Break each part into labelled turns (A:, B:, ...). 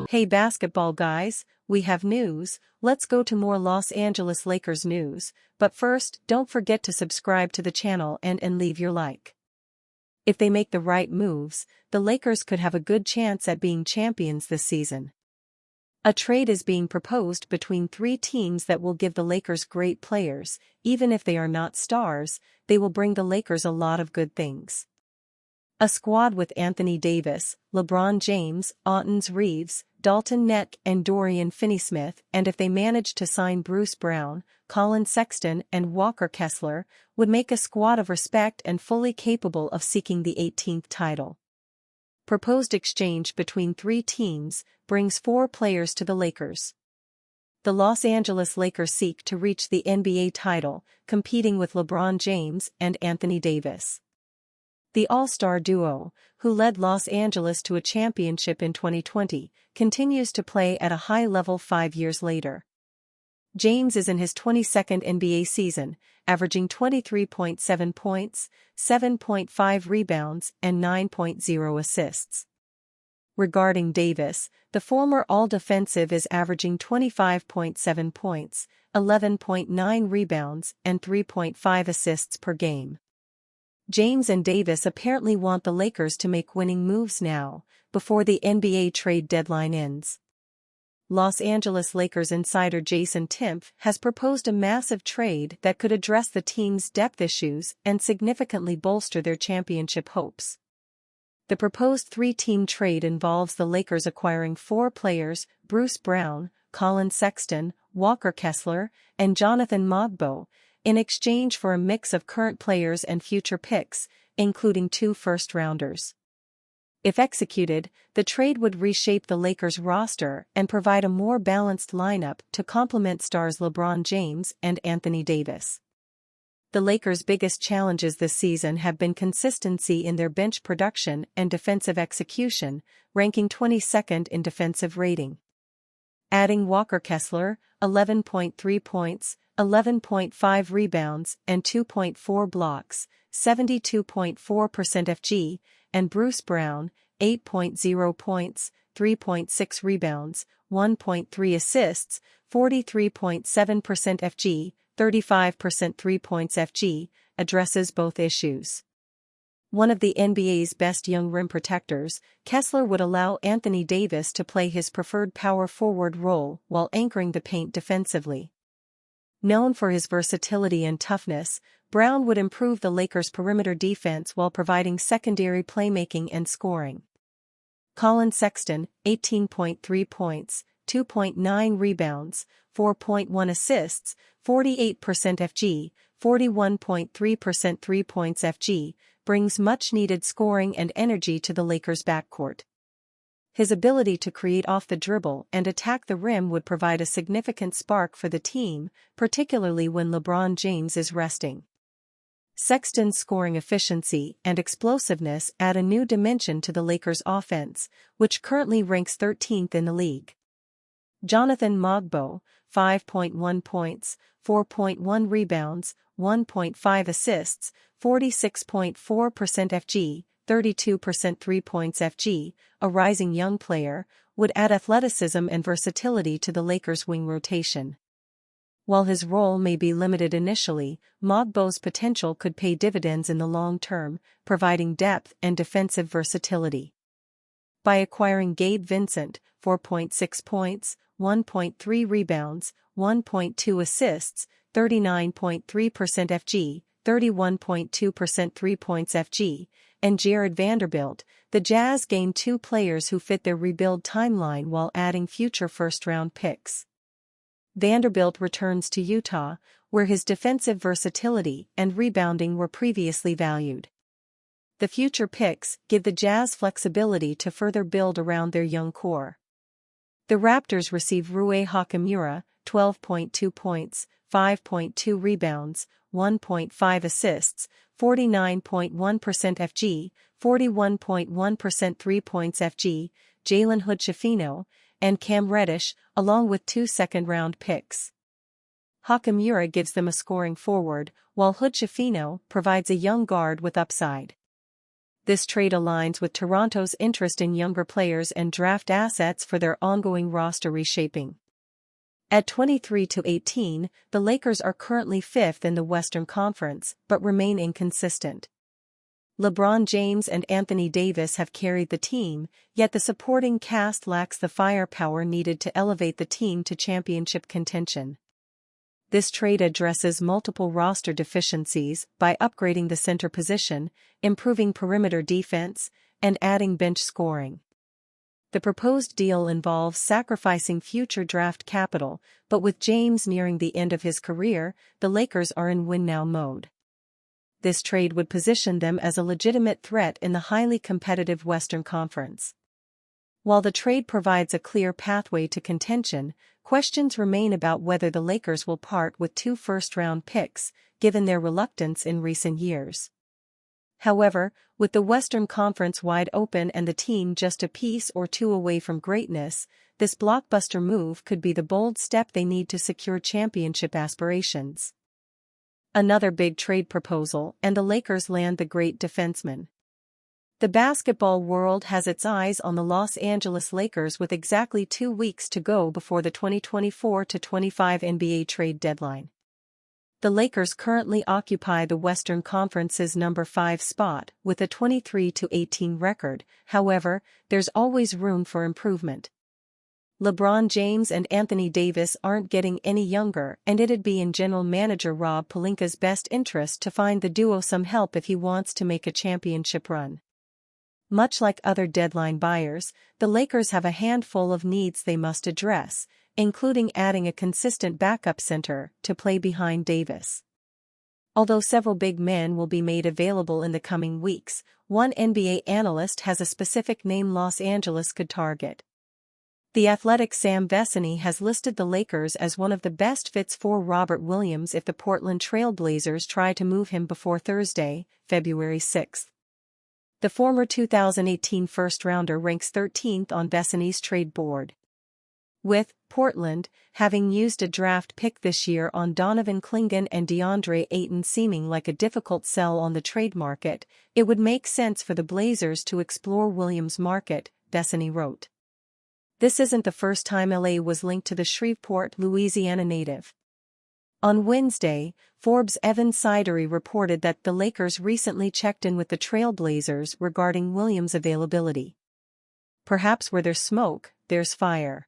A: Hey basketball guys, we have news. Let's go to more Los Angeles Lakers news, but first, don't forget to subscribe to the channel and leave your like. If they make the right moves, the Lakers could have a good chance at being champions this season. A trade is being proposed between three teams that will give the Lakers great players. Even if they are not stars, they will bring the Lakers a lot of good things. A squad with Anthony Davis, LeBron James, Auntons Reeves, Dalton Neck and Dorian Finney-Smith, and if they manage to sign Bruce Brown, Collin Sexton and Walker Kessler, would make a squad of respect and fully capable of seeking the 18th title. Proposed exchange between three teams brings 4 players to the Lakers. The Los Angeles Lakers seek to reach the NBA title, competing with LeBron James and Anthony Davis. The All-Star duo, who led Los Angeles to a championship in 2020, continues to play at a high level 5 years later. James is in his 22nd NBA season, averaging 23.7 points, 7.5 rebounds and 9.0 assists. Regarding Davis, the former All-Defensive is averaging 25.7 points, 11.9 rebounds and 3.5 assists per game. James and Davis apparently want the Lakers to make winning moves now, before the NBA trade deadline ends. Los Angeles Lakers insider Jason Timpf has proposed a massive trade that could address the team's depth issues and significantly bolster their championship hopes. The proposed 3-team trade involves the Lakers acquiring 4 players: Bruce Brown, Collin Sexton, Walker Kessler, and Jonathan Mogbo, in exchange for a mix of current players and future picks, including 2 first-rounders. If executed, the trade would reshape the Lakers' roster and provide a more balanced lineup to complement stars LeBron James and Anthony Davis. The Lakers' biggest challenges this season have been consistency in their bench production and defensive execution, ranking 22nd in defensive rating. Adding Walker Kessler, 11.3 points, 11.5 rebounds and 2.4 blocks, 72.4% FG, and Bruce Brown, 8.0 points, 3.6 rebounds, 1.3 assists, 43.7% FG, 35% 3 points FG, addresses both issues. One of the NBA's best young rim protectors, Kessler would allow Anthony Davis to play his preferred power forward role while anchoring the paint defensively. Known for his versatility and toughness, Brown would improve the Lakers' perimeter defense while providing secondary playmaking and scoring. Collin Sexton, 18.3 points, 2.9 rebounds, 4.1 assists, 48% FG, 41.3% 3 points FG, brings much-needed scoring and energy to the Lakers' backcourt. His ability to create off the dribble and attack the rim would provide a significant spark for the team, particularly when LeBron James is resting. Sexton's scoring efficiency and explosiveness add a new dimension to the Lakers' offense, which currently ranks 13th in the league. Jonathan Mogbo, 5.1 points, 4.1 rebounds, 1.5 assists, 46.4% FG, 32% 3 points FG, a rising young player, would add athleticism and versatility to the Lakers' wing rotation. While his role may be limited initially, Mogbo's potential could pay dividends in the long term, providing depth and defensive versatility. By acquiring Gabe Vincent, 4.6 points, 1.3 rebounds, 1.2 assists, 39.3% FG, 31.2% 3 points FG, and Jared Vanderbilt, the Jazz gained 2 players who fit their rebuild timeline while adding future first-round picks. Vanderbilt returns to Utah, where his defensive versatility and rebounding were previously valued. The future picks give the Jazz flexibility to further build around their young core. The Raptors receive Rui Hachimura, 12.2 points, 5.2 rebounds, 1.5 assists, 49.1% FG, 41.1% 3 points FG, Jalen Hood-Schifino, and Cam Reddish, along with 2 second-round picks. Hachimura gives them a scoring forward, while Hood-Schifino provides a young guard with upside. This trade aligns with Toronto's interest in younger players and draft assets for their ongoing roster reshaping. At 23-18, the Lakers are currently fifth in the Western Conference, but remain inconsistent. LeBron James and Anthony Davis have carried the team, yet the supporting cast lacks the firepower needed to elevate the team to championship contention. This trade addresses multiple roster deficiencies by upgrading the center position, improving perimeter defense, and adding bench scoring. The proposed deal involves sacrificing future draft capital, but with James nearing the end of his career, the Lakers are in win-now mode. This trade would position them as a legitimate threat in the highly competitive Western Conference. While the trade provides a clear pathway to contention, questions remain about whether the Lakers will part with 2 first-round picks, given their reluctance in recent years. However, with the Western Conference wide open and the team just a piece or two away from greatness, this blockbuster move could be the bold step they need to secure championship aspirations. Another big trade proposal, and the Lakers land the great defenseman. The basketball world has its eyes on the Los Angeles Lakers with exactly 2 weeks to go before the 2024-25 NBA trade deadline. The Lakers currently occupy the Western Conference's number 5 spot with a 23-18 record, however, there's always room for improvement. LeBron James and Anthony Davis aren't getting any younger, and it'd be in general manager Rob Pelinka's best interest to find the duo some help if he wants to make a championship run. Much like other deadline buyers, the Lakers have a handful of needs they must address, including adding a consistent backup center to play behind Davis. Although several big men will be made available in the coming weeks, one NBA analyst has a specific name Los Angeles could target. The Athletic's Sam Vecenie has listed the Lakers as one of the best fits for Robert Williams if the Portland Trail Blazers try to move him before Thursday, February 6. The former 2018 first-rounder ranks 13th on Vecenie's trade board. With Portland having used a draft pick this year on Donovan Clingan and DeAndre Ayton seeming like a difficult sell on the trade market, it would make sense for the Blazers to explore Williams' market, Vecenie wrote. This isn't the first time LA was linked to the Shreveport, Louisiana native. On Wednesday, Forbes' Evan Sidery reported that the Lakers recently checked in with the Trail Blazers regarding Williams' availability. Perhaps where there's smoke, there's fire.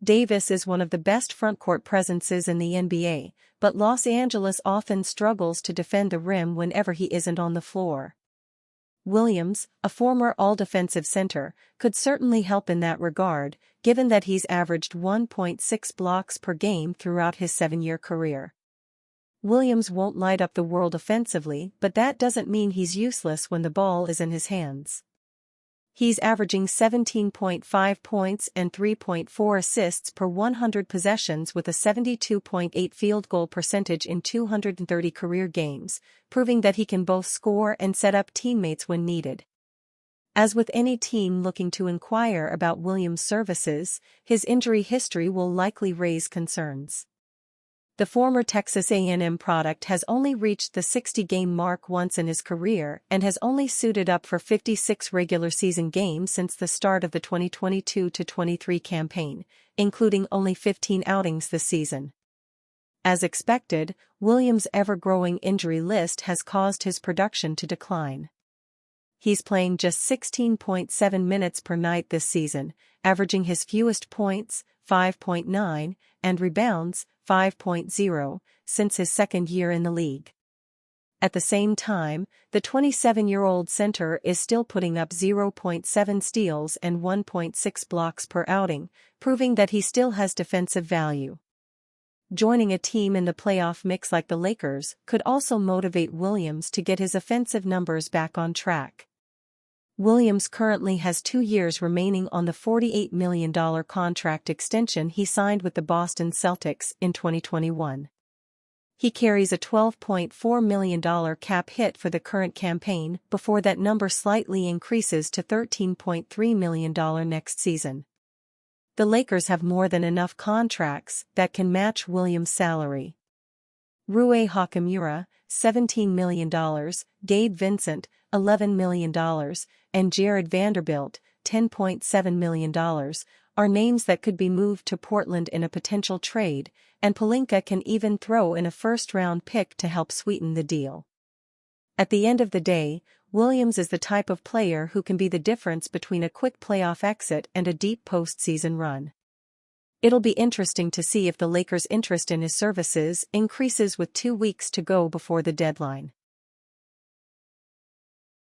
A: Davis is one of the best frontcourt presences in the NBA, but Los Angeles often struggles to defend the rim whenever he isn't on the floor. Williams, a former all-defensive center, could certainly help in that regard, given that he's averaged 1.6 blocks per game throughout his 7-year career. Williams won't light up the world offensively, but that doesn't mean he's useless when the ball is in his hands. He's averaging 17.5 points and 3.4 assists per 100 possessions with a 72.8 field goal percentage in 230 career games, proving that he can both score and set up teammates when needed. As with any team looking to inquire about Williams' services, his injury history will likely raise concerns. The former Texas A&M product has only reached the 60-game mark once in his career and has only suited up for 56 regular season games since the start of the 2022-23 campaign, including only 15 outings this season. As expected, Williams' ever-growing injury list has caused his production to decline. He's playing just 16.7 minutes per night this season, averaging his fewest points, 5.9, and rebounds, 5.0, since his second year in the league. At the same time, the 27-year-old center is still putting up 0.7 steals and 1.6 blocks per outing, proving that he still has defensive value. Joining a team in the playoff mix like the Lakers could also motivate Williams to get his offensive numbers back on track. Williams currently has 2 years remaining on the $48 million contract extension he signed with the Boston Celtics in 2021. He carries a $12.4 million cap hit for the current campaign before that number slightly increases to $13.3 million next season. the Lakers have more than enough contracts that can match Williams' salary. Rui Hachimura, $17 million, Gabe Vincent, $11 million, and Jared Vanderbilt, $10.7 million, are names that could be moved to Portland in a potential trade, and Pelinka can even throw in a first-round pick to help sweeten the deal. At the end of the day, Williams is the type of player who can be the difference between a quick playoff exit and a deep postseason run. It'll be interesting to see if the Lakers' interest in his services increases with 2 weeks to go before the deadline.